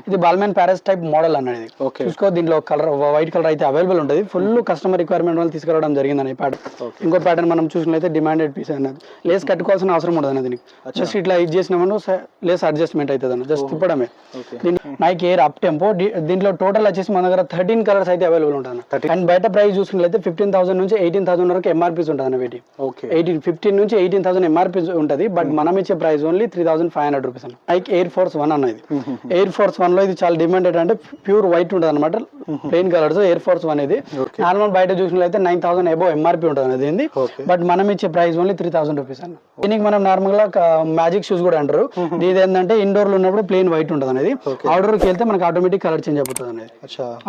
ఇది బాల్మెన్ ప్యారెస్ type model అన్నది. చూసుకో దీంట్లో కలర్ వైట్ కలర్ అయితే అవైలబుల్ ఉంటుంది. ఫుల్ కస్టమర్ రిక్వైర్మెంట్ వల్ల తీసుకురావడం జరిగిందని ప్యాటర్న్. ఇంకో ప్యాటర్న్ మనం చూసినట్లయితే డిమాండెడ్ పీస్ అన్నది. లేస్ కట్టుకోవాల్సిన అవసరం ఉండదు అన్నది. దీనికి జస్ట్ ఇట్లా ఇది చేసినామో లేస్ అడ్జస్ట్మెంట్ అవుతుంది అన్న, జస్ట్ తిప్పడమే. Nike Air Up Tempo. దీంట్లో టోటల్ వచ్చేసి మన దగ్గర 13 కలర్స్ అయితే అవైలబుల్ ఉంటుంది. అండ్ బయట ప్రైస్ చూసినట్లయితే 15,000 నుంచి 18,000 వరకు ఎంఆర్పీస్ ఉంటుంది అన్న. వీటి 15 నుంచి 18,000 ఎంఆర్పీ ఉంటుంది. బట్ మనం ఇచ్చే ప్రైస్ ఓన్లీ 3,500 రూపీస్ అన్న. నైక్ ఎయిర్ ఫోర్స్ 1 అన్నది. ఎయిర్ ఫోర్స్ 1 లో ఇది చాలా డిమాండెడ్, అంటే ప్యూర్ వైట్ ఉంటుంది అనమాట, ప్లెయిన్ కలర్స్. ఎయిర్ ఫోర్స్ 1 ఇది నార్మల్ బయట చూసినట్లయితే 9,000 అబౌవ్ ఎంఆర్పీ ఉంటుంది అనేది. బట్ మనం ఇచ్చే ప్రైస్ ఓన్లీ 3,000 రూపీస్ అన్న. దీనికి మనం నార్మల్ గా మ్యాజిక్ షూస్ కూడా అంటారు. ఇది ఏంటంటే ఇండోర్ లో ఉన్నప్పుడు ప్లెయిన్ వైట్ ఉంటుంది అనేది. అవుట్డోర్ కి వెళ్తే మనకి ఆటోమేటిక్ కలర్ చేంజ్ అయిపోతుంది అనేది.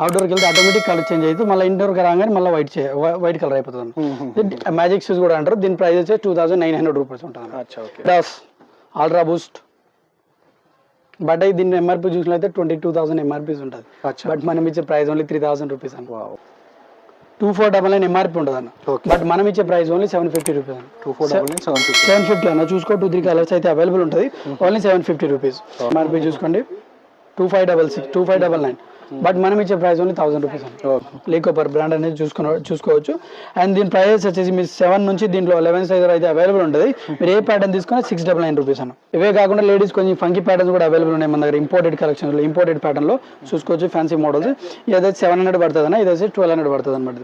అవుట్డోర్ కి వెళ్తే ఆటోమేటిక్ కలర్ చేంజ్ అయితే మళ్ళీ ఇండోర్ కి రాగానే మళ్ళీ వైట్ కలర్ అయిపోతుంది. మ్యాజిక్ షూస్ కూడా అంటారు. దీని ప్రైస్ వచ్చి 2,900 రూపీస్ ఉంటుంది. Ultra Boost. బట్ దీని ఎంఆర్పీ చూసినట్లయితే 22,000 ఎంఆర్పీస్ ఉంటుంది. బట్ మనం ఇచ్చే ప్రైస్ ఓన్లీ 3,000 రూపీస్ అన్న. 2499 ఎంఆర్పీ ఉంటుంది అన్న. బట్ మనం ఇచ్చే ప్రైస్ ఓన్లీ 750 రూపీస్ అన్న. 750 అన్న. చూసుకో 2-3 కలర్స్ అయితే అవైలబుల్ ఉంటుంది. Only 750 rupees. ఎంఆర్పీ చూసుకోండి 2566, 2599. బట్ మనం ఇచ్చే ప్రైస్ ఓన్లీ 1,000 రూపీస్ అన్న. లేకోపర్ బ్రాండ్ అనేది చూసుకోవచ్చు. అండ్ దీని ప్రైస్ వచ్చేసి మీ 7 నుంచి దీంట్లో 11 సైజ్ అయితే అవైలబుల్ ఉంటుంది. మీరు ఏ ప్యాటర్న్ తీసుకున్నా 699 రూపీస్ అన్న. ఇవే కాకుండా లేడీస్ కొంచెం ఫంకీ ప్యాటర్న్స్ కూడా అవైలబుల్ ఉన్నాయి మన దగ్గర. ఇంపోర్టెడ్ కలెక్షన్స్ లో ఇంపోర్టెడ్ ప్యాటర్న్ లో చూసుకోవచ్చు. Fancy models. ఇదైతే 700 పడుతుంది అన్న. ఇదైతే 1,200 పడుతుంది అనమాట.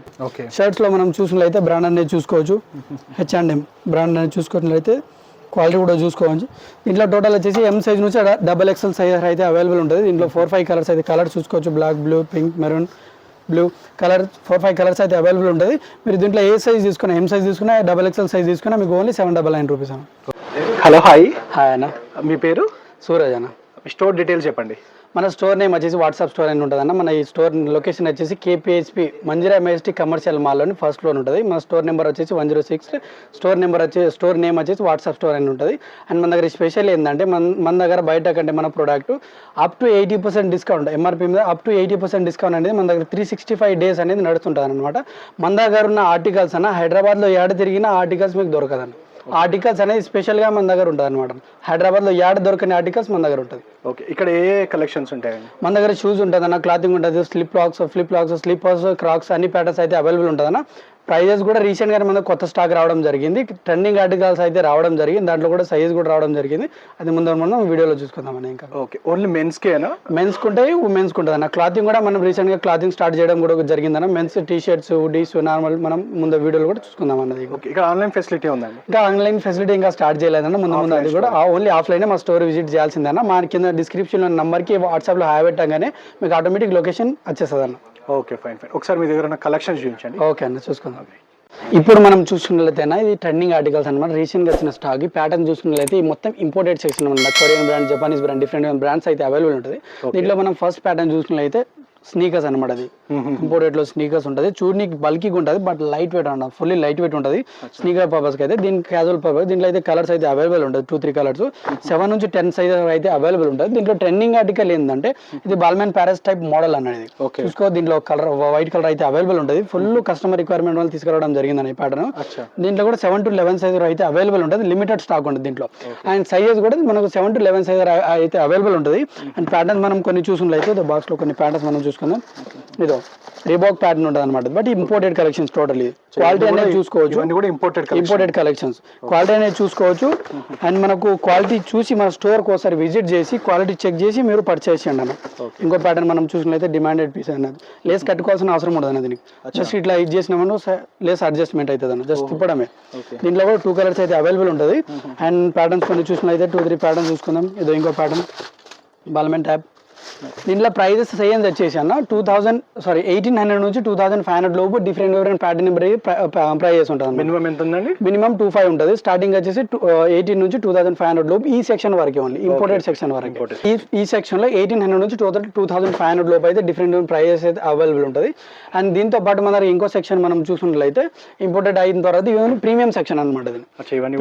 షర్ట్స్ లో మనం చూసినట్లయితే బ్రాండ్ అనేది చూసుకోవచ్చు. H&M బ్రాండ్ అనేది చూసుకున్నట్లయితే క్వాలిటీ కూడా చూసుకోవచ్చు. దీంట్లో టోటల్ వచ్చేసి ఎం సైజ్ నుంచి XXL సైజ్ అయితే అవైలబుల్ ఉంటుంది. దీంట్లో 4-5 కలర్స్ అయితే కలర్ చూసుకోవచ్చు. Black, blue, pink, maroon, blue colour 4-5 colours అయితే అవైలబుల్ ఉంటుంది. మీరు దీంట్లో ఏ సైజ్ తీసుకున్నా, ఎం సైజ్ తీసుకున్నా, XXL సైజ్ తీసుకున్నా మీకు ఓన్లీ 799 రూపీస్ అన్న. హలో, హాయ్ అన్న. మీ పేరు? సూరజ్ అన్న. స్టోర్ డీటెయిల్స్ చెప్పండి. మన స్టోర్ నేమ్ వచ్చేసి వాట్సాప్ స్టోర్ అని ఉంటుంది అన్న. మన ఈ స్టోర్ లొకేషన్ వచ్చేసి KPHP మంజిరా MST కమర్షియల్ మాల్లోని ఫస్ట్ ఫ్లోర్ ఉంటుంది. మన స్టోర్ నెంబర్ వచ్చేసి 106. స్టోర్ నేమ్ వచ్చేసి వాట్సాప్ స్టోర్ అని ఉంటుంది. అండ్ మన దగ్గర స్పెషల్ ఏంటంటే మన దగ్గర బయట కంటే మన product up to 80% discount, MRP మీద అప్ టు 80% డిస్కౌంట్ అనేది మన దగ్గర 365 డేస్ అనేది నడుస్తుంటుంది అనమాట. మన దగ్గర ఉన్న ఆర్టికల్స్ అన్న హైదరాబాద్లో ఏడ తిరిగిన ఆర్టికల్స్ మీకు దొరకదన్న. ఆర్టికల్స్ అనేది స్పెషల్గా మన దగ్గర ఉంటుంది అనమాట. హైదరాబాద్లో యాడ్ దొరకని ఆర్టికల్స్ మన దగ్గర ఉంటుంది. ఓకే, ఇక్కడ ఏ కలెక్షన్స్ ఉంటాయండి? మన దగ్గర షూస్ ఉంటుంది అన్న, క్లాతింగ్ ఉంటుంది, స్లిప్పర్స్, క్రాక్స్ అన్ని ప్యాటర్న్స్ అయితే అవైలబుల్ ఉంటుంది అన్న. ప్రైజెస్ కూడా రీసెంట్గా మన కొత్త స్టాక్ రావడం జరిగింది. ట్రెండింగ్ ఆర్టికల్స్ అయితే రావడం జరిగింది. దాంట్లో కూడా సైజ్ కూడా రావడం జరిగింది. అది మనం వీడియోలో చూసుకుందామని. ఇంకా ఓకే, ఓన్లీ మెన్స్కేనా? మెన్స్కి ఉంటాయి, ఉమెన్స్కి ఉంటుంది అన్న. క్లాతింగ్ కూడా మనం రీసెంట్గా క్లాతింగ్ స్టార్ట్ చేయడం కూడా జరిగిందన్న. మెన్స్ టీ-షర్ట్స్, హుడీస్ నార్మల్ మనం ముందు వీడియోలో కూడా చూసుకుందాం అన్నది. ఓకే, ఇక్కడ ఆన్లైన్ ఫెసిలిటీ ఉందండి? ఇంకా ఆన్లైన్ ఫెసిలిటీ ఇంకా స్టార్ట్ చేయలేదన్న. ముందు అది కూడా ఓన్లీ ఆఫ్లైనే మా స్టోర్ విజిట్ చేయాల్సిందన్న. మా కింద డిస్క్రిప్షన్లో నెంబర్కి వాట్సాప్లో హాయ్ పెట్టగానే మీకు ఆటోమేటిక్ లొకేషన్ వచ్చేస్తుంది అన్న. Okay, fine. ఒకసారి మీ దగ్గర ఉన్న కలెక్షన్స్ చూపించండి. ఓకే అన్న, చూసుకుందాం. ఇప్పుడు మనం చూసుకున్నట్లయితే ఇది ట్రెండింగ్ ఆర్టికల్స్ అనమాట. రీసెంట్గా వచ్చిన స్టాక్. ఈ ప్యాటర్న్ చూసుకున్నట్లయితే ఈ మొత్తం ఇంపోర్టెడ్ సెక్షన్ అనమాట. Korean brand, Japanese brand, different brands అయితే అవైలబుల్ ఉంటుంది. దీంట్లో మనం ఫస్ట్ ప్యాటర్న్ చూసుకున్నట్లయితే స్నీకర్స్ అనమాట. అది ఇంపోర్టెడ్ లో స్నీకర్స్ ఉంటుంది. చూడడానికి బల్కీగా ఉంటుంది, బట్ లైట్ వెయిట్ ఉంటుంది, ఫుల్లీ లైట్ వెయిట్ ఉంటుంది స్నీకర్ పర్పస్కి అయితే. దీనికి క్యాజువల్ పర్పస్. దీంట్లో అయితే కలర్స్ అయితే అవైలబుల్ ఉంటుంది. 2-3 కలర్స్. 7 నుంచి 10 సైజ్ అయితే అవైలబుల్ ఉంటుంది. దీంట్లో ట్రెండింగ్ ఆర్టికల్ ఏంటంటే ఇది బాల్మెన్ ప్యారెస్ టైప్ మోడల్ అనేది. చూసుకో దీంట్లో కలర్ వైట్ కలర్ అయితే అవైలబుల్ ఉంటుంది. ఫుల్ కస్టమర్ రిక్వైర్మెంట్ వల్ల తీసుకురావడం జరిగిందని ఈ ప్యాటర్న్. దీంట్లో కూడా 7 to 11 సైజ్ అయితే అవైలబుల్ ఉంటుంది. లిమిటెడ్ స్టాక్ ఉంటుంది దీంట్లో. అండ్ సైజెస్ కూడా మనకు 7 to 11 సైజ్ అయితే అవైలబుల్ ఉంటుంది. అండ్ ప్యాటర్న్స్ మనం కొన్ని చూసుకున్నట్లయితే బాక్స్ లో కొన్ని ప్యాటర్న్స్ మనం చూసుకుందాం. ఇదో రీబాక్ ప్యాటర్న్ ఉంటుంది అనమాట. But imported collections totally. Quality అనేది చూసుకోవచ్చు. ఇంపోర్టెడ్ కలెక్షన్స్ క్వాలిటీ అనేది చూసుకోవచ్చు. అండ్ మనకు క్వాలిటీ చూసి మన స్టోర్కి ఒకసారి విజిట్ చేసి క్వాలిటీ చెక్ చేసి మీరు పర్చేస్ చేయండి అన్న. ఇంకో ప్యాటర్న్ మనం చూసినట్లయితే డిమాండెడ్ పీస్ అన్నది. లేస్ కట్టుకోవాల్సిన అవసరం ఉండదు అన్న. దీనికి జస్ట్ ఇట్లా ఇది చేసినామో లేస్ అడ్జస్ట్మెంట్ అవుతుంది అన్న, జస్ట్ తిప్పడమే. దీంట్లో కూడా 2 కలర్స్ అయితే అవైలబుల్ ఉంటుంది. అండ్ ప్యాటర్న్స్ కొన్ని చూసినట్లయితే 2-3 ప్యాటర్న్స్ చూసుకుందాం. ఇదో ఇంకో ప్యాటర్న్ బాల్మెన్ ట్యాబ్. దీంట్లో ప్రైజెస్ సేమ్ వచ్చేసి అన్న 1800 నుంచి 2500 లోపు డిఫరెంట్ ప్యాటర్న్ ప్రైజెస్ ఉంటుంది. మినిమం ఎంత ఉందండి? మినిమం 25 ఉంటుంది. స్టార్టింగ్ వచ్చేసి 18 నుంచి 2500 లోపు ఈ సెక్షన్ వరకు ఓన్లీ ఇంపోర్టెడ్ సెక్షన్ వరకు. ఈ సెక్షన్ లో 1800 నుంచి 2500 లోపు అయితే డిఫరెంట్ ప్రైజెస్ అయితే అవైలబుల్ ఉంటుంది. అండ్ దీంతో పాటు మన ఇంకో సెక్షన్ మనం చూసుకున్నట్లయితే ఇంపోర్టెడ్ అయిన తర్వాత ఇవన్నీ ప్రీమియం సెక్షన్ అనమాట.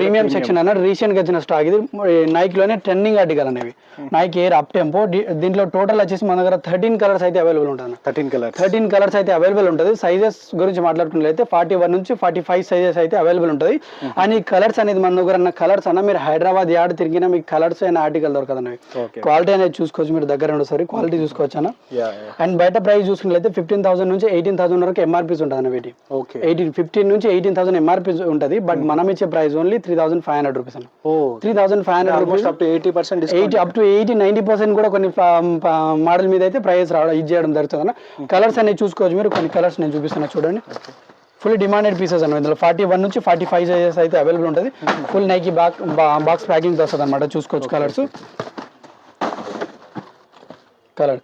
ప్రీమియం సెక్షన్ అన్నది రీసెంట్ గా వచ్చిన స్టాక్. ఇది నైక్ లోనే ట్రెండింగ్ ఆర్టికల్ అనేవి. Nike Air Up Tempo. దీంట్లో టోటల్ వచ్చేసి మన దగ్గర 13 కలర్స్ అయితే అవైలబుల్ ఉంటుంది. 13 కలర్స్ అయితే అవైలబుల్ ఉంటుంది. సైజెస్ గురించి మాట్లాడుకున్నట్లయితే 41 నుంచి 45 సైజెస్ అయితే అవైలబుల్ ఉంటుంది. అండ్ ఈ కలర్స్ అనేది మన దగ్గర ఉన్న కలర్స్ అన్న మీరు హైదరాబాద్ యాడ్ తిరిగినా మీకు కలర్స్ అయిన ఆర్టికల్ దొరకదు అన్నవి. క్వాలిటీ అనేది చూసుకోవచ్చు, మీరు దగ్గర ఉండేసరి క్వాలిటీ చూసుకోవచ్చు అన్న. అండ్ బయట ప్రైస్ చూసుకున్నట్లయితే 15,000 నుంచి 18,000 వరకు ఎంఆర్పీస్ ఉంటుంది అన్న. వీటి 15 నుంచి 18,000 ఎంఆర్పీస్ ఉంటుంది. బట్ మనం ఇచ్చే ప్రైస్ ఓన్లీ 3,500 రూపీస్ అన్న. 3,500 రూపీస్ అప్ టు 80-90% కూడా కొన్ని మోడల్ మీద అయితే ప్రైస్ రావడం ఇది చేయడం జరుగుతుంది అన్న. కలర్స్ అనేది చూసుకోవచ్చు మీరు. కొన్ని కలర్స్ నేను చూపిస్తున్నా చూడండి. ఫుల్ డిమాండెడ్ పీసెస్ అన్న. ఇందులో 41 నుంచి 45 సైజెస్ అయితే అవైలబుల్ ఉంటుంది. ఫుల్ నైకీ బాక్స్ ప్యాకింగ్ వస్తుంది అనమాట. చూసుకోవచ్చు కలర్స్.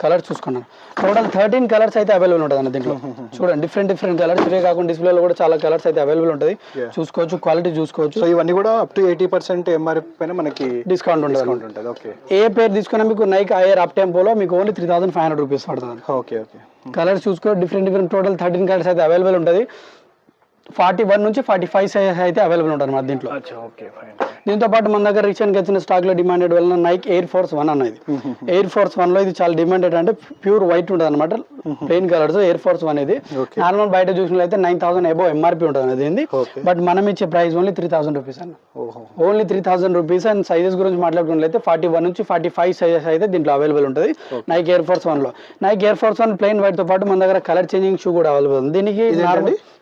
కలర్ చూసుకున్నాను. టోటల్ 13 కలర్స్ అయితే అవైలబుల్ ఉంటుంది అన్న దీంట్లో. చూడండి డిఫరెంట్ కలర్స్. ఇవే కాకుండా డిస్ప్లేలో కూడా చాలా కలర్స్ అయితే అవైలబుల్ ఉంటుంది. చూసుకోవచ్చు, క్వాలిటీ చూసుకోవచ్చు. సో ఇవన్నీ కూడా అప్ టు 80% ఎంఆర్పీ పైన మనకి డిస్కౌంట్ ఉంటుంది. ఓకే, ఏ పేరు తీసుకున్నా మీకు నైక్ ఐర్ అప్ టెంపోలో మీకు ఓన్లీ 3,500 రూపీస్ పడుతుంది. ఓకే. కలర్స్ చూసుకో డిఫరెంట్ టోటల్ 13 కలర్స్ అయితే అవైలబుల్ ఉంటుంది. 41 నుంచి 45 సైజ్ అయితే అవైలబుల్ ఉంటుంది అన్నమాట దీంట్లో. దీంతో పాటు మన దగ్గర రీసెంట్గా వచ్చిన స్టాక్ లో డిమాండెడ్ వల్ల నైక్ ఎయిర్ ఫోర్స్ 1 అన్నది. ఎయిర్ ఫోర్స్ 1 లో ఇది చాలా డిమాండెడ్, అంటే ప్యూర్ వైట్ ఉంటుంది అనమాట. ప్లెయిన్ కలర్స్ ఎయిర్ ఫోర్స్ 1 ఇది. నార్మల్ బయట చూసినట్లయితే 9,000 అబౌవ్ ఎంఆర్పీ ఉంటుంది అనేది. బట్ మనం ఇచ్చే ప్రైస్ ఓన్లీ 3,000 రూపీస్ అన్న. Only 3,000 rupees. అండ్ సైజెస్ గురించి మాట్లాడుకున్నట్లయితే 41 నుంచి 45 సైజెస్ అయితే దీంట్లో అవైలబుల్ ఉంటుంది నైక్ ఎయిర్ ఫోర్స్ 1 లో. Nike air force 1 plain white తో పాటు మన దగ్గర కలర్ చేంజింగ్ షూ కూడా అవైలబుల్ ఉంది. దీనికి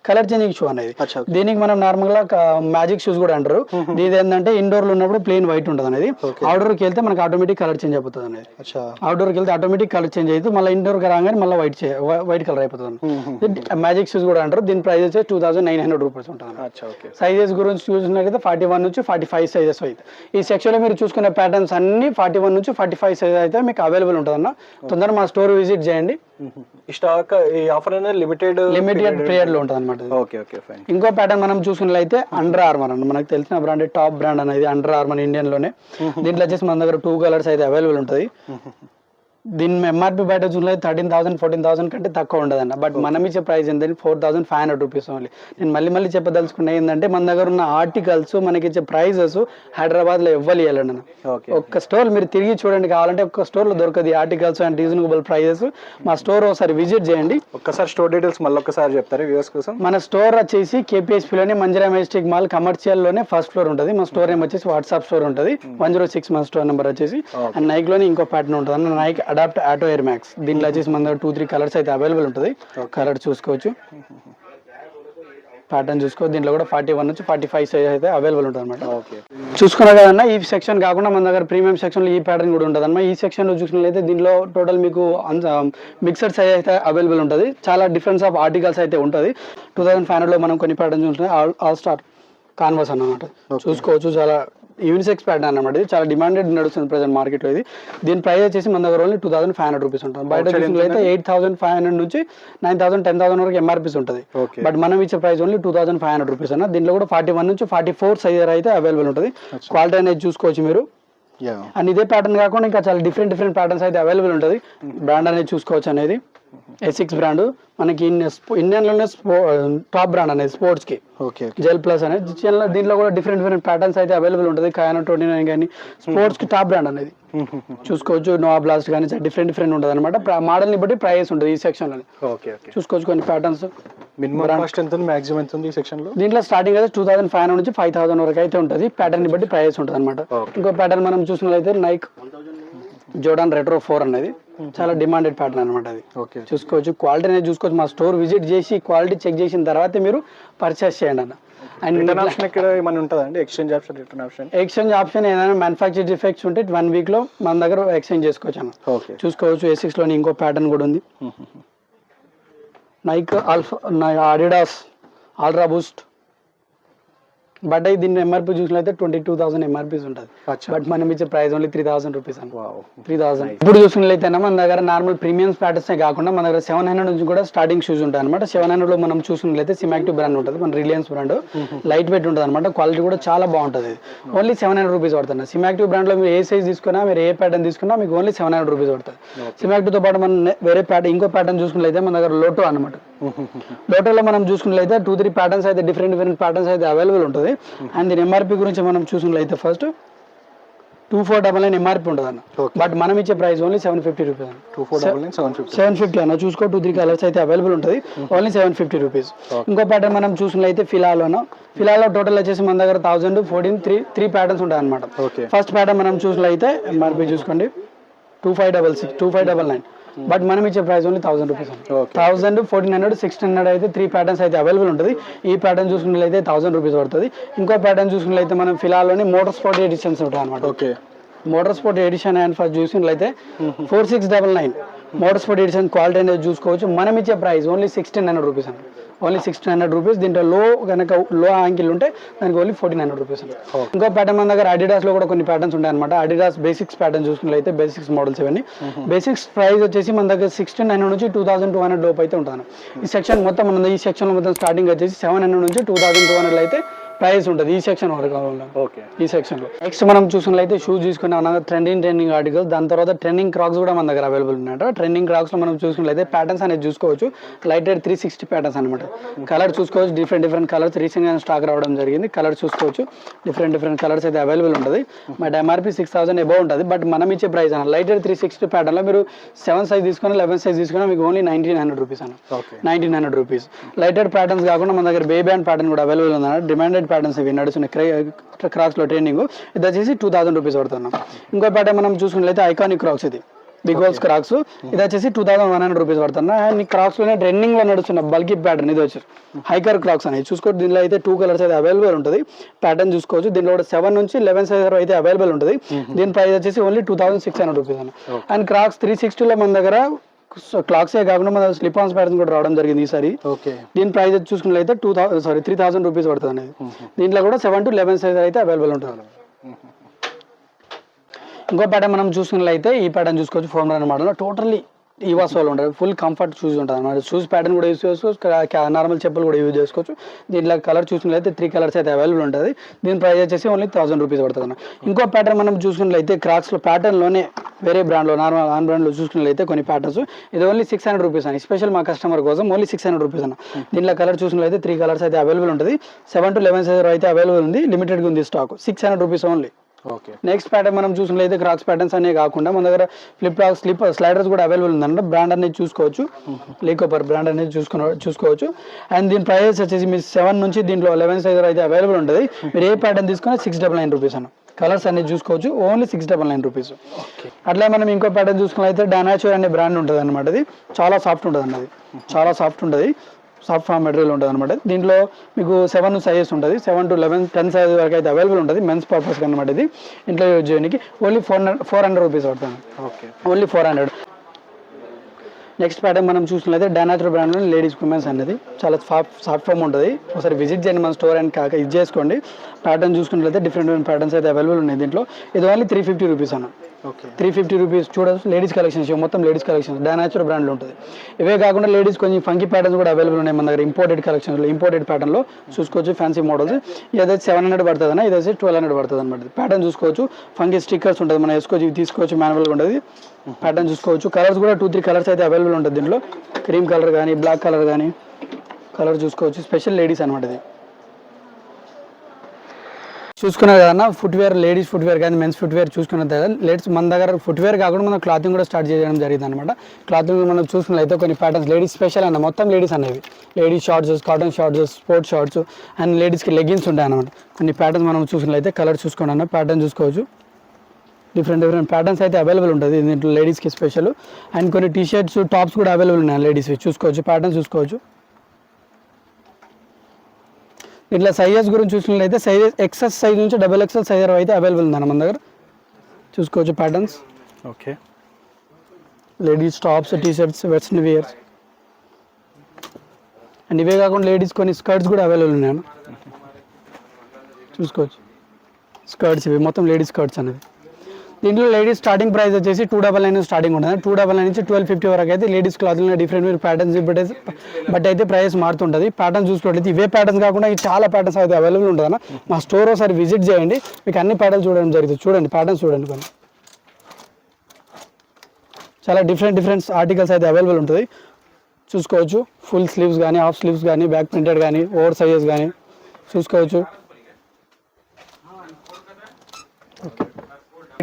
కలర్ చేంజింగ్ షూ అనేది. దీనికి మనం నార్మల్ గా మ్యాజిక్ షూస్ కూడా అంటారు. ఇది ఏంటంటే ఇండోర్ లో ఉన్నప్పుడు ప్లెయిన్ వైట్ ఉంటుంది అనేది. అవుట్డోర్ కి వెళ్తే మనకి ఆటోమేటిక్ కలర్ చేంజ్ అయిపోతుంది అనేది. అవుట్డోర్ కి వెళ్తే ఆటోమేటిక్ కలర్ చేంజ్ అయితే మళ్ళీ ఇండోర్ కి రాగానే మళ్ళీ వైట్ కలర్ అయిపోతుంది. మ్యాజిక్ షూస్ కూడా అంటారు. దీని ప్రైస్ వచ్చి 2,900 రూపీస్ ఉంటుంది. సైజెస్ గురించి చూసినట్లయితే 41 నుంచి 45 సైజెస్ అయితే ఈ సెక్షన్ లో మీరు చూసుకునే ప్యాటర్న్స్ అన్ని 41 నుంచి 45 సైజ్ అయితే మీకు అవైలబుల్ ఉంటుంది అన్న. తొందరగా మా స్టోర్ విజిట్ చేయండి. స్టాక్ ఈ ఆఫర్ అనేది లిమిటెడ్ పీరియడ్ లో ఉంటుంది అనమాట. ఇంకో ప్యాటర్న్ మనం చూసుకున్నట్లయితే అండర్ ఆర్మర్ అన్న. మనకు తెలిసిన బ్రాండ్, టాప్ బ్రాండ్ అనేది అండర్ ఆర్మర్ ఇండియన్ లోనే. దీంట్లో వచ్చేసి మన దగ్గర 2 కలర్స్ అయితే అవైలబుల్ ఉంటుంది. దీని ఎంఆర్పీ బయట చూసినట్లయితే 13,000 14,000 కంటే తక్కువ ఉండదన్న. బట్ మనం ఇచ్చే ప్రైస్ ఏంటంటే 4,500 రూపీస్ ఓన్లీ. నేను మళ్ళీ చెప్పదలుచుకున్నా ఏంటంటే మన దగ్గర ఉన్న ఆర్టికల్స్ మనకి ఇచ్చే ప్రైజెస్ హైదరాబాద్ లో ఎవ్వరు ఇవ్వాలండి అన్న. ఒక్క స్టోర్ మీరు తిరిగి చూడండి, కావాలంటే ఒక్క స్టోర్ లో దొరకదు ఆర్టికల్స్ అండ్ రీజనబుల్ ప్రైజెస్. మా స్టోర్ ఒకసారి విజిట్ చేయండి. ఒక్కసారి స్టోర్ డీటెయిల్స్ మళ్ళీ ఒక్కసారి చెప్తారు వ్యూవర్స్ కోసం. మన స్టోర్ వచ్చేసి KPHP లోనే మంజరా మెజెస్టిక్ మాల్ కమర్షియల్ లోనే ఫస్ట్ ఫ్లోర్ ఉంటుంది. మా స్టోర్ నేమ్ వచ్చేసి వాట్సాప్ స్టోర్ ఉంటుంది. 106 మన స్టోర్ నెంబర్ వచ్చేసి. అండ్ నైక్ లోనే ఇంకో ప్యాటర్న్ ఉంటుంది అన్న, Nike adapt auto air max. దీంట్లో వచ్చేసి మన దగ్గర 2-3 కలర్స్ అయితే అవైలబుల్ ఉంటుంది. కలర్ చూసుకోవచ్చు, ప్యాటర్న్ చూసుకోవచ్చు. దీంట్లో కూడా 41 నుంచి 45 సైజ్ అయితే అవైలబుల్ ఉంటుంది అనమాట. చూసుకున్నా కదన్నా ఈ సెక్షన్ కాకుండా మన దగ్గర ప్రీమియం సెక్షన్ లో ఈ ప్యాటర్న్ కూడా ఉంటుంది అన్నమాట. ఈ సెక్షన్ లో చూసుకున్నట్లయితే దీంట్లో టోటల్ మీకు మిక్సర్ సైజ్ అయితే అవైలబుల్ ఉంటుంది. చాలా డిఫరెన్స్ ఆఫ్ ఆర్టికల్స్ అయితే ఉంటుంది. 2,500 లో మనం కొన్ని ప్యాటర్న్ చూసుకుంటే ఆల్ స్టార్ కాన్వాస్ అన్నమాట. చూసుకోవచ్చు, చాలా యూనిసెక్స్ ప్యాటర్న్ అన్నమాట. ఇది చాలా డిమాండెడ్ నడుస్తుంది ప్రెజెంట్ మార్కెట్ లో. ఇది దీని ప్రైస్ వచ్చేసి మన దగ్గర ఓన్లీ 2,500 రూపీస్ ఉంటుంది. బయట చూసినట్లయితే 8,500 నుంచి 9,000 10,000 వరకు ఎంఆర్పీస్ ఉంటుంది. బట్ మనం ఇచ్చే ప్రైస్ ఓన్లీ 2,500 రూపీస్ అన్న. దీంట్లో కూడా 41 నుంచి 44 సైజ్ అయితే అవైలబుల్ ఉంటుంది. క్వాలిటీ అనేది చూసుకోవచ్చు మీరు. అండ్ ఇదే ప్యాటర్న్ కాకుండా ఇంకా చాలా డిఫరెంట్ ప్యాటర్న్స్ అయితే అవైలబుల్ ఉంటుంది. బ్రాండ్ అనేది చూసుకోవచ్చు అనేది ఎసిక్స్ బ్రాండ్ మనకి ఇండియన్ లోనే టాప్ బ్రాండ్ అనేది స్పోర్ట్స్ కి. జెల్ ప్లస్ అనేది దీంట్లో కూడా డిఫరెంట్ ప్యాటర్న్స్ అయితే అవైలబుల్ ఉంటుంది. కయానో 29 కానీ స్పోర్ట్స్ కి టాప్ బ్రాండ్ అనేది చూసుకోవచ్చు. నోవా బ్లాస్ట్ కానీ డిఫరెంట్ ఉంటుంది అనమాట. మోడల్ ని బట్టి ప్రైస్ ఉంటుంది ఈ సెక్షన్ లో. చూసుకోవచ్చు కొన్ని ప్యాటర్న్స్. దీంట్లో స్టార్టింగ్ అయితే 2,500 నుంచి 5,000 వరకు అయితే ఉంటుంది. ప్యాటర్న్ ని బట్టి ప్రైస్ ఉంటుంది అనమాట. ఇంకో ప్యాటర్న్ మనం చూసినట్లయితే నైక్ జోర్డాన్ రెట్రో 4 అనేది చాలా డిమాండెడ్ ప్యాటర్న్ అనమాట. అది చూసుకోవచ్చు, క్వాలిటీ అనేది చూసుకోవచ్చు. మా స్టోర్ విజిట్ చేసి క్వాలిటీ చెక్ చేసిన తర్వాత మీరు పర్చేస్ చేయండి అన్న. ఎక్స్చేంజ్ ఆప్షన్ ఏదైనా మ్యానుఫ్యాక్చర్ డిఫెక్ట్స్ ఉంటే 1 వీక్ లో మన దగ్గర ఎక్స్చేంజ్ చేసుకోవచ్చు అన్న. చూసుకోవచ్చు A6 లోని ఇంకో ప్యాటర్న్ కూడా ఉంది. Nike Adidas ultra Boost. But దీన్ని ఎంఆర్పీ చూసినట్లయితే 22,000 ఎంఆర్పీస్ ఉంటుంది. బట్ మనం ఇచ్చే ప్రైస్ ఓన్లీ 3,000 రూపీస్ అని. 3,000. ఇప్పుడు చూసినట్లయితే మన దగ్గర నార్మల్ ప్రీమియం ప్యాటర్న్స్ కాకుండా మన దగ్గర 700 నుంచి కూడా స్టార్టింగ్ షూస్ ఉంటాయి అనమాట. 700 లో మనం చూసినట్లయితే సిమాక్టివ్ బ్రాండ్ ఉంటుంది, మన రిలయన్స్ బ్రాండ్. లైట్ వెయిట్ ఉంటుంది అనమాట. క్వాలిటీ కూడా చాలా బాగుంటుంది. ఓన్లీ 700 రూపీస్ పడుతుంది. సిమాక్టివ్ బ్రాండ్ లో మీరు ఏ సైజ్ తీసుకున్నా, మీరు ఏ ప్యాటర్న్ తీసుకున్నా మీకు ఓన్లీ 700 రూపీస్ పడుతుంది. సిమాక్టివ్ తో పాటు మనం వేరే ప్యాటర్న్ ఇంకో ప్యాటర్న్ చూసుకున్నట్లయితే మన దగ్గర లోటో అనమాట. లోటోలో మనం చూసుకున్నట్లయితే 2-3 ప్యాటర్న్స్ అయితే డిఫరెంట్ ప్యాటర్న్స్ అయితే అవైలబుల్ ఉంటుంది. అండ్ దీని ఎంఆర్పీ గురించి మనం చూసినట్లయితే ఫస్ట్ 2499 ఎంఆర్పి ఉంటుంది అన్న. బట్ మనం ఇచ్చే ప్రైస్ ఓన్లీ 750 రూపీస్ అన్న. 2499 750 అన్న. చూసుకో 2-3 కలర్స్ అయితే అవైలబుల్ ఉంటుంది, ఓన్లీ 750 రూపీస్. ఇంకో ప్యాటర్న్ మనం చూసినట్లయితే ఫిలాలో టోటల్ వచ్చేసి మన దగ్గర 1014 త్రీ ప్యాటర్న్స్ ఉంటాయి అనమాట. ఫస్ట్ ప్యాటర్న్ మనం చూసినట్లయితే ఎంఆర్పి చూసుకోండి 2599, బట్ మనం ఇచ్చే ప్రైస్ ఓన్లీ 1000 రూపీస్. 1000, 1400, 1600 అయితే 3 ప్యాటర్న్స్ అయితే అవైలబుల్ ఉంటుంది. ఈ ప్యాటర్న్ చూసుకున్నట్లయితే 1000 రూపీస్ పడుతుంది. ఇంకో ప్యాటర్న్ చూసుకున్నట్లయితే మనం ఫిలాలోని మోటార్ స్పోర్ట్ ఎడిషన్స్ ఉంటాయి అనమాట. Motor sport edition and first చూసినట్లయితే 4699 మోటార్ స్పోర్ట్ ఎడిషన్ క్వాలిటీ అనేది చూసుకోవచ్చు. మనం ఇచ్చే ప్రైస్ ఓన్లీ 1600 రూపీస్ అండి, ఓన్లీ 1600 రూపీస్. దీంట్లో లో యాంకిల్ ఉంటే దానికి ఓన్లీ 1400 రూపీస్ అండి. ఇంకో ప్యాటర్న్ మన దగ్గర అడిడాస్ లో కూడా కొన్ని ప్యాటర్న్స్ ఉంటాయి అనమాట. అడిడాస్ బేసిక్స్ ప్యాటర్న్ చూసుకున్నట్లయితే బేసిక్స్ మోడల్స్ ఇవన్నీ. బేసిక్స్ ప్రైస్ వచ్చేసి మన దగ్గర 1600 నుంచి 2200 లోపు అయితే ఉంటుంది. ఈ సెక్షన్ మొత్తం మన ఈ సెక్షన్ మొత్తం స్టార్టింగ్ వచ్చేసి 700 నుంచి 2200 అయితే ప్రైస్ ఉంటుంది ఈ సెక్షన్ వరకు. ఈ సెక్షన్ లో నెక్స్ట్ మనం చూసుకున్నట్లయితే షూస్ తీసుకుని ట్రెండింగ్ ఆర్టికల్స్, దాని తర్వాత ట్రెండింగ్ క్రాక్స్ కూడా మన దగ్గర అవైలబుల్ ఉన్నాయంట. ట్రెండింగ్ క్రాక్స్ లో మనం చూసుకున్నట్లయితే ప్యాటర్న్స్ అనేది చూసుకోవచ్చు. లైట్ వెయిట్ 360 ప్యాటర్న్స్ అనమాట. కలర్ చూసుకోవచ్చు, డిఫరెంట్ కలర్స్ రీసెంట్ గా స్టాక్ రావడం జరిగింది. కలర్ చూసుకోవచ్చు, డిఫరెంట్ కలర్స్ అయితే అవైలబుల్ ఉంటుంది. బట్ ఎంఆర్పి 6000 అబౌవ్ ఉంటుంది. బట్ మనం ఇచ్చే ప్రైస్ అన్న లైట్ వెయిట్ 360 ప్యాటర్న్ లో మీరు 7 సైజ్ తీసుకుని 11 సైజ్ తీసుకున్నా మీకు ఓన్లీ 1900 రూపీస్ అన్న. 1900 రూపీస్. లైట్ వెయిట్ ప్యాటర్న్స్ కాకుండా మన దగ్గర బే బ్యాండ్ ప్యాటర్న్ కూడా అవైలబుల్ ఉంది. డిమాండెడ్ ప్యాటర్న్స్ ఇవి నడుస్తున్నాయి క్రాక్స్ లో ట్రైనింగ్. ఇది వచ్చేసి 2000 రూపీస్ పడుతున్నాం. ఇంకో ప్యాటర్న్ మనం చూసుకున్నట్లయితే ఐకానిక్ క్రాక్స్, ఇది బిగ్ హోల్స్ క్రాక్స్, ఇది వచ్చేసి 2100 రూపీస్ పడుతున్నా. అండ్ క్రాక్స్ లోనే ట్రెండింగ్ లో నడుస్తున్న బల్కీ ప్యాటర్న్ ఇది వచ్చి హైకర్ క్రాక్స్ అనేది చూసుకోవచ్చు. దీనిలో అయితే 2 కలర్స్ అయితే అవైలబుల్ ఉంటుంది. ప్యాటర్న్ చూసుకోవచ్చు. దీనిలో కూడా 7 నుంచి 11 సైజ్ అయితే అవైలబుల్ ఉంటుంది. దీని ప్రైస్ వచ్చేసి ఓన్లీ 2600 రూపీస్ అన్న. అండ్ క్రాక్స్ 360 లో మన దగ్గర క్లాక్సే కాకుండా మన స్లిప్ ఆన్స్ ప్యాటర్న్ కూడా రావడం జరిగింది ఈసారి. దీని ప్రైస్ చూసుకున్నట్లయితే 3000 రూపీస్ పడుతుంది అనేది. దీంట్లో కూడా 7 to 11 సైజ్ అయితే అవైలబుల్ ఉంటుంది. ఇంకో ప్యాటర్న్ మనం చూసుకున్నట్లయితే ఈ ప్యాటర్న్ చూసుకోవచ్చు. ఫోమ్ రన్ మోడల్ టోటల్లీ ఈవాస్ వాళ్ళు ఉంటుంది. ఫుల్ కంఫర్ట్ షూస్ ఉంటుంది అన్నమాట. షూస్ ప్యాటర్న్ కూడా యూజ్ చేసుకోవచ్చు, నార్మల్ చెప్పులు కూడా యూజ్ చేసుకోవచ్చు. దీంట్లో కలర్ చూసినట్లయితే 3 కలర్స్ అయితే అవైలబుల్ ఉంటుంది. దీని ప్రైస్ వచ్చేసి ఓన్లీ 1000 రూపీస్ పడుతుంది అన్న. ఇంకో ప్యాటర్న్ మనం చూసుకున్నట్లయితే క్రాక్స్ లో ప్యాటర్న్ లోనే వేరే బ్రాండ్ లో నార్మల్ ఆన్ బ్రాండ్ లో చూసుకున్నట్లయితే కొన్ని ప్యాటర్న్స్ ఇది ఓన్లీ 600 రూపీస్ అని, స్పెషల్ మా కస్టమర్ కోసం ఓన్లీ 600 రూపీస్ అన్న. దీంట్లో కలర్ చూసినట్లయితే 3 కలర్స్ అయితే అవైలబుల్ ఉంటుంది. 7 to 11 సైజ్ అయితే అవైలబుల్ ఉంది. లిమిటెడ్ గా ఉంది stock. 600 rupees only. Next pattern మనం చూసినట్లయితే క్రాక్స్ ప్యాటర్న్స్ అనే కాకుండా మన దగ్గర స్లిప్ స్లైడర్స్ కూడా అవైలబుల్ ఉందంటే బ్రాండ్ అనేది చూసుకోవచ్చు. లేకోపర్ బ్రాండ్ అనేది చూసుకోవచ్చు. అండ్ దీని ప్రైస్ వచ్చేసి మీరు 7 నుంచి దీంట్లో 11 సైజ్ అయితే అవైలబుల్ ఉంటుంది. మీరు ఏ ప్యాటర్న్ తీసుకున్నా 699 రూపీస్ అన్న. కలర్స్ అనేది చూసుకోవచ్చు, ఓన్లీ 699 రూపీస్. అట్లా మనం ఇంకో ప్యాటర్న్ చూసుకున్నట్లయితే డానాచో అనే బ్రాండ్ ఉంటుంది అనమాట. ఇది చాలా సాఫ్ట్ ఉంటుంది అన్నది, చాలా సాఫ్ట్ ఉంటుంది. సాఫ్ట్ ఫామ్ మెటీరియల్ ఉంటుంది అనమాట. దీంట్లో మీకు 7 సైజెస్ ఉంటుంది. 7 to 11, 10 సైజ్ వరకు అయితే అవైలబుల్ ఉంటుంది. మెన్స్ పర్పస్ అనమాట. ఇది ఇంట్లో యూజ్ చేయడానికి ఓన్లీ 400 రూపీస్ పడుతుంది. ఓన్లీ 400. నెక్స్ట్ ప్యాటర్న్ మనం చూసినట్లయితే డానాచో బ్రాండ్ లో లేడీస్ ఉమెన్స్ అనేది చాలా సాఫ్ట్ ఫామ్ ఉంటుంది. ఒకసారి విజిట్ చేయండి మన స్టోర్ అండ్ కాక ఇది చేసుకోండి. ప్యాటర్న్ చూసుకున్నట్లయితే డిఫరెంట్ ప్యాటర్న్స్ అయితే అవైలబుల్ ఉన్నాయి దీంట్లో. ఇది ఓన్లీ 350 రూపీస్ అన్న. 350 రూపీస్. చూడవచ్చు లేడీస్ కలెక్షన్స్, మొత్తం లేడీస్ కలెక్షన్స్ డానాచో బ్రాండ్లో ఉంటుంది. ఇవే కాకుండా లేడీస్ కొంచెం ఫంకీ ప్యాటర్న్స్ కూడా అవైలబుల్ ఉన్నాయి మన దగ్గర. ఇంపోర్టెడ్ కలెక్షన్స్లో ఇంపోర్టెడ్ ప్యాటర్న్లో చూసుకోవచ్చు. Fancy models. ఇదైతే 700 పడుతుంది అన్న, ఇదైతే 1200 పడుతుంది అనమాట. ప్యాటర్న్ చూసుకోవచ్చు. ఫంకీ స్టిక్కర్స్ ఉంటుంది, మనం వేసుకోవచ్చు. ఇవి తీసుకోవచ్చు, మాన్యువల్గా ఉంటుంది. ప్యాటర్న్ చూసుకోవచ్చు. కలర్స్ కూడా 2-3 కలర్స్ అయితే అవైలబుల్ ఉంటుంది దీంట్లో. క్రీమ్ కలర్ కానీ బ్లాక్ కలర్ కానీ కలర్ చూసుకోవచ్చు. స్పెషల్ లేడీస్ అనమాట ఇది. చూసుకున్నారు కదా ఫుట్వేర్, లేడీస్ ఫుట్వేర్ కానీ మెన్స్ ఫుట్వేర్ చూసుకున్నది కదా. మన దగ్గర ఫుట్వేర్ కాకుండా మనం క్లాతింగ్ కూడా స్టార్ట్ చేయడం జరిగింది అనమాట. క్లాతింగ్ మనం చూసుకున్నట్లయితే కొన్ని ప్యాటర్న్స్ లేడీస్ స్పెషల్ అన్న, మొత్తం లేడీస్ అనేవి. Ladies shorts, cotton shorts, sports shorts and లేడీస్కి లెగ్గిన్స్ ఉంటాయి అనమాట. కొన్ని ప్యాటర్న్స్ మనం చూసినట్లయితే కలర్ చూసుకోండి అన్న. ప్యాటర్న్ చూసుకోవచ్చు. డిఫరెంట్ ప్యాటర్న్స్ అయితే అవైలబుల్ ఉంటుంది దీంట్లో లేడీస్కి స్పెషల్. అండ్ కొన్ని టీ షర్ట్స్, టాప్స్ కూడా అవైలబుల్ ఉన్నాయి లేడీస్వి. చూసుకోవచ్చు, ప్యాటర్న్ చూసుకోవచ్చు. ఇట్లా సైజెస్ గురించి చూసినట్లయితే సైజెస్ XS సైజ్ నుంచి XXL సైజ్ అయితే అవైలబుల్ ఉందన్న మన దగ్గర. చూసుకోవచ్చు patterns. Ladies tops, T shirts, western wears and ఇవే కాకుండా లేడీస్ కొన్ని స్కర్ట్స్ కూడా అవైలబుల్ ఉన్నాయన్న. చూసుకోవచ్చు స్కర్ట్స్, ఇవి మొత్తం లేడీస్ స్కర్ట్స్ అనేది. దీంట్లో లేడీస్ స్టార్టింగ్ ప్రైస్ వచ్చేసి 299 స్టార్టింగ్ ఉంటుంది. 299 నుంచి 1250 వరకు అయితే లేడీస్ క్లాత్లో డిఫరెంట్ ప్యాటర్న్స్ బట్ అయితే ప్రైస్ మారుతుంటుంది. ప్యాటర్న్స్ చూసుకున్నట్లయితే ఇవే ప్యాటర్న్స్ కాకుండా చాలా ప్యాటర్న్స్ అయితే అవైలబుల్ ఉంటుంది అన్న. మా స్టోర్ ఒకసారి విజిట్ చేయండి, మీకు అన్ని ప్యాటర్న్స్ చూడడం జరుగుతుంది. చూడండి ప్యాటర్న్స్ చూడండి, కొన్ని చాలా డిఫరెంట్ ఆర్టికల్స్ అయితే అవైలబుల్ ఉంటుంది. చూసుకోవచ్చు. ఫుల్ స్లీవ్స్ కానీ, హాఫ్ స్లీవ్స్ కానీ, బ్యాక్ ప్రింటెడ్ కానీ, ఓవర్ సైజెస్ కానీ చూసుకోవచ్చు.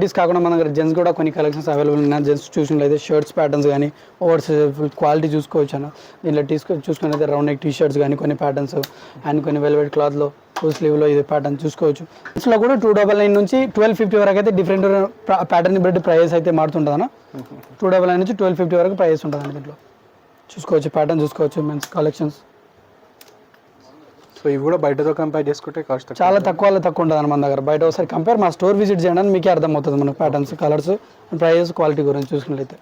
లేడీస్ కాకుండా మన దగ్గర జెంట్స్ కూడా కొన్ని కలెక్షన్స్ అవైలబుల్ ఉన్నాయి. జెంట్స్ చూసినట్లయితే షర్ట్స్ ప్యాటర్న్స్ కానీ ఓవర్స్ క్వాలిటీ చూసుకోవచ్చు అన్న. దీంట్లో చూసుకున్నట్లయితే రౌండ్ నెక్ టీ షర్ట్స్ కానీ కొన్ని ప్యాటర్న్స్ అండ్ కొన్ని వెల్వెట్ క్లాత్లో ఫుల్ స్లీవ్లో ఇది ప్యాటర్న్ చూసుకోవచ్చు. ఇందులో కూడా 299 నుంచి 1250 వరకు అయితే డిఫరెంట్ ప్యాటర్న్ బట్టి ప్రైస్ అయితే మారుతుంటుంది అన్న. 299 నుంచి 1250 వరకు ప్రైస్ ఉంటుంది అన్న. దీంట్లో చూసుకోవచ్చు ప్యాటర్న్ చూసుకోవచ్చు మెన్స్ కలెక్షన్స్. సో ఇవి కూడా బయటతో కంపేర్ చేసుకుంటే కాస్ట్ చాలా తక్కువ ఉంటుంది అన్న మన దగ్గర. బయట ఒకసారి కంపేర్ మా స్టోర్ విజిట్ చేయడానికి మీకే అర్థమవుతుంది మనకు ప్యాటర్న్స్ కలర్స్ ప్రైస్ క్వాలిటీ గురించి చూసుకున్నట్లయితే.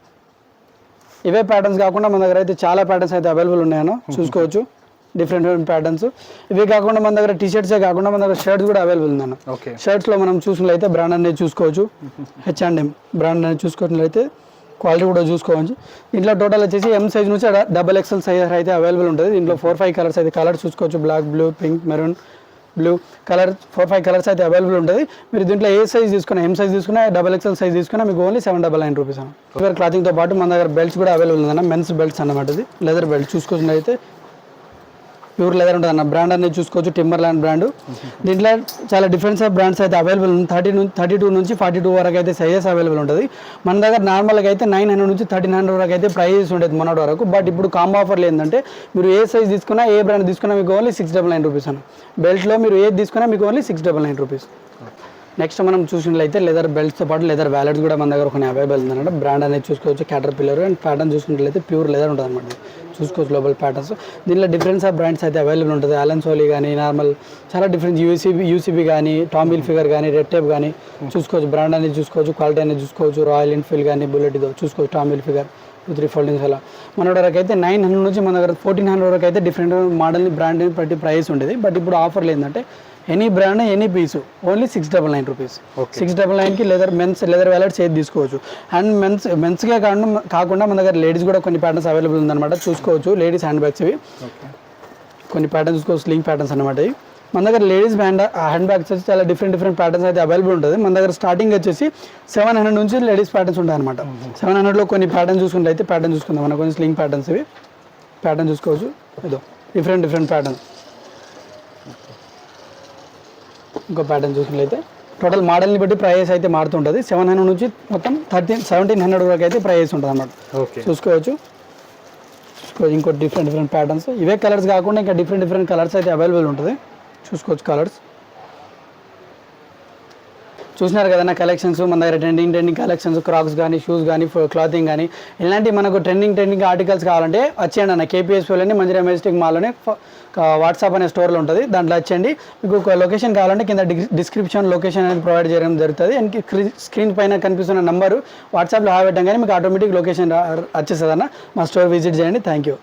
ఇవే ప్యాటర్న్స్ కాకుండా మన దగ్గర అయితే చాలా ప్యాటర్న్స్ అయితే అవైలబుల్ ఉన్నాయన్న చూసుకోవచ్చు. డిఫరెంట్ ప్యాటర్న్స్ ఇవే కాకుండా మన దగ్గర టీ షర్ట్సే కాకుండా మన దగ్గర షర్ట్స్ కూడా అవైలబుల్ ఉందన్న. షర్ట్స్లో మనం చూసినట్లయితే బ్రాండ్ అనేది చూసుకోవచ్చు. H&M బ్రాండ్ అనేది చూసుకున్నట్లయితే క్వాలిటీ కూడా చూసుకోవచ్చు. దీంట్లో టోటల్ వచ్చేసి M సైజ్ నుంచి XXL సైజ్ అయితే అవైలబుల్ ఉంటుంది. దీంట్లో 4-5 కలర్స్ అయితే కలర్స్ చూసుకోవచ్చు. Black, blue, pink, maroon, blue colour 4-5 colours అయితే అవైలబుల్ ఉంటుంది. మీరు దీంట్లో ఏ సైజ్ తీసుకున్నా M సైజ్ తీసుకున్నా XXL సైజ్ తీసుకున్నా మీకు ఓన్లీ 799 రూపీస్ అన్న. ఇవర్ క్లాతింగ్తో పాటు మన దగ్గర బెల్ట్స్ కూడా అవైలబుల్ ఉందన్న. మెన్స్ బెల్ట్స్ అన్నమాట. ఇది లెదర్ బెల్ట్ చూసుకున్నట్లయితే ప్యూర్ లెదర్ ఉంటుంది అన్న. బ్రాండ్ అనేది చూసుకోవచ్చు టిమ్మర్ ల్యాండ్ బ్రాండ్. దీంట్లో చాలా డిఫరెన్స్ ఆఫ్ బ్రాండ్స్ అయితే అవైలబుల్ ఉంది. 32 నుంచి 42 వరకు అయితే సైజెస్ అవైలబుల్ ఉంటుంది. మన దగ్గర నార్మల్గా అయితే 900 నుంచి 1300 వరకు అయితే ప్రైజెస్ ఉండేది మొన్నటి వరకు. బట్ ఇప్పుడు కాంబో ఆఫర్లు ఏంటంటే మీరు ఏ సైజ్ తీసుకున్నా ఏ బ్రాండ్ తీసుకున్నా మీకు ఓన్లీ 699 రూపీస్ అన్న. బెల్ట్లో మీరు ఏది తీసుకున్నా మీకు ఓన్లీ 699 రూపీస్. నెక్స్ట్ మనం చూసినట్లయితే లెదర్ బెల్ట్స్తో పాటు లెదర్ వ్యాలెట్స్ కూడా మన దగ్గర కొన్ని అవైలబుల్ ఉందన్నమాట. బ్రాండ్ అనేది చూసుకోవచ్చు క్యాటర్పిల్లర్ అండ్ ప్యాటర్న్ చూసుకున్నట్లయితే ప్యూర్ లెదర్ ఉంటుంది అనమాట. చూసుకోవచ్చు గ్లోబల్ ప్యాటర్న్స్. దీనిలో డిఫరెన్స్ ఆఫ్ బ్రాండ్స్ అయితే అవైలబుల్ ఉంటుంది. అలన్ సోలీ కానీ నార్మల్ చాలా డిఫరెన్స్ యూసీబీ కానీ టామ్ హిల్ఫిగర్ కానీ రెడ్ టేప్ కానీ చూసుకోవచ్చు. బ్రాండ్ అనేది చూసుకోవచ్చు. క్వాలిటీ అనేది చూసుకోవచ్చు. రాయల్ ఎన్ఫీల్డ్ కానీ బుల్లెట్ ఇదో చూసుకోవచ్చు. టామ్ హిల్ఫిగర్ 2-3 ఫోల్డింగ్స్ అలా మన వరకు అయితే 900 నుంచి మన దగ్గర 1400 వరకు అయితే డిఫరెంట్ మోడల్ని బ్రాండ్ని బట్టి ప్రైస్ ఉండేది. బట్ ఇప్పుడు ఆఫర్లు ఏంటంటే ఎనీ బ్రాండ్ ఎనీ పీసు ఓన్లీ 699 రూపీస్. 699కి లెదర్ వ్యాలెట్స్ ఏది తీసుకోవచ్చు. అండ్ మెన్స్కే కాకుండా మన దగ్గర లేడీస్ కూడా కొన్ని ప్యాటర్న్స్ అవైలబుల్ ఉందన్నమాట. చూసుకోవచ్చు లేడీస్ హ్యాండ్ బ్యాగ్స్ ఇవి కొన్ని ప్యాటర్న్స్ చూసుకోవచ్చు. స్లింగ్ ప్యాటర్న్స్ అనమాట. ఇవి మన దగ్గర లేడీస్ హ్యాండ్ బ్యాగ్స్ వచ్చి చాలా డిఫరెంట్ ప్యాటర్న్స్ అయితే అవైలబుల్ ఉంటుంది. మన దగ్గర స్టార్టింగ్ వచ్చేసి 700 నుంచి లేడీస్ ప్యాటర్న్స్ ఉంటాయి అనమాట. 700లో కొన్ని ప్యాటర్న్ చూసుకుంటే ప్యాటర్న్ చూసుకుందాం మనం. కొన్ని స్లింగ్ ప్యాటర్న్స్ ఇవి ప్యాటర్న్ చూసుకోవచ్చు. ఏదో డిఫరెంట్ ప్యాటర్న్. ఇంకో ప్యాటర్న్ చూసినట్లయితే టోటల్ మోడల్ని బట్టి ప్రైస్ అయితే మారుతుంటుంది. 700 నుంచి మొత్తం 1700 వరకు అయితే ప్రైస్ ఉంటుంది అన్నమాట. చూసుకోవచ్చు. ఇంకో డిఫరెంట్ ప్యాటర్న్స్. ఇవే కలర్స్ కాకుండా ఇంకా డిఫరెంట్ కలర్స్ అయితే అవైలబుల్ ఉంటుంది. చూసుకోవచ్చు కలర్స్. చూసినారు కదా నా కలెక్షన్స్. మన దగ్గర ట్రెండింగ్ కలెక్షన్స్ క్రాక్స్ కానీ షూస్ కానీ క్లాతింగ్ కానీ ఇలాంటి మనకు ట్రెండింగ్ ఆర్టికల్స్ కావాలంటే వచ్చేయండి అన్న. KPSPలోని మంజీరా మెజెస్టిక్ మాల్లోనే వాట్సాప్ అనే స్టోర్లో ఉంటుంది. దాంట్లో వచ్చేయండి. మీకు ఒక లొకేషన్ కావాలంటే కింద డిస్క్రిప్షన్ లొకేషన్ అనేది ప్రొవైడ్ చేయడం జరుగుతుంది. అండ్ స్క్రీన్ పైన కనిపిస్తున్న నెంబరు వాట్సాప్లో హాయ్ పెట్టడం కానీ మీకు ఆటోమేటిక్ లొకేషన్ వచ్చేస్తుంది అన్న. మా స్టోర్ విజిట్ చేయండి. Thank you.